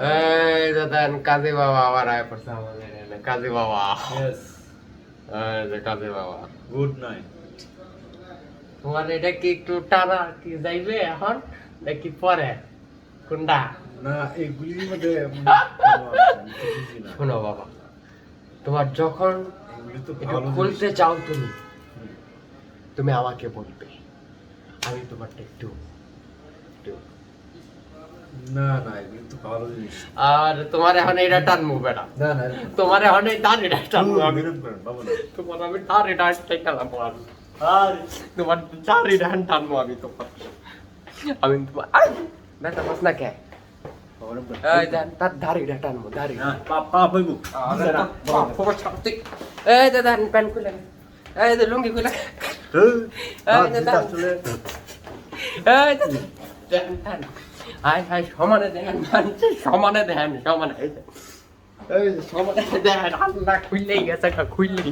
এই যে দেন কাজী বাবা আবার আয় পড়ছে আমাদের এখানে। কাজী বাবা, Yes. এই যে কাজী বাবা। Good night. তোমার এটা কি একটু টানা কি যাইবে এখন নাকি পরে কোনটা? না এগুলির মধ্যে কোনো আছে, আমি তো বুঝি না। শোনো বাবা, তোমার যখন এগুলি তো একটু ভালো খুলতে জিনিস। চাও তুমি আমাকে বলবে, আমি তোমারটা একটু না না এগুলি তো ভালো জিনিস। আর তোমার এখন এটা টানবো বেটা, না না তোমার এখন এই দাড়িটা টানবো আমি, বিরোধ করেন বাবা না। তোমার আমি দাড়িটা টানবো আমি, আর তোমার দাড়িটা টানবো আমি তোমার, আমি তোমার বেটা মাস না কে বাবা না। এই দেন তার দাড়িটা টানবো দাড়ি। না পা পাইবো। এই যে দেন প্যান্ট খুলে, এই যে লুঙ্গি খুলে, আসলে এই যে দেন দেন, হাই হাই সমানে দেন মানছে, সমানে দেন সমানে, এই যে সমানে দেন, আল্লাহ খুললেই গেছে, খুললেই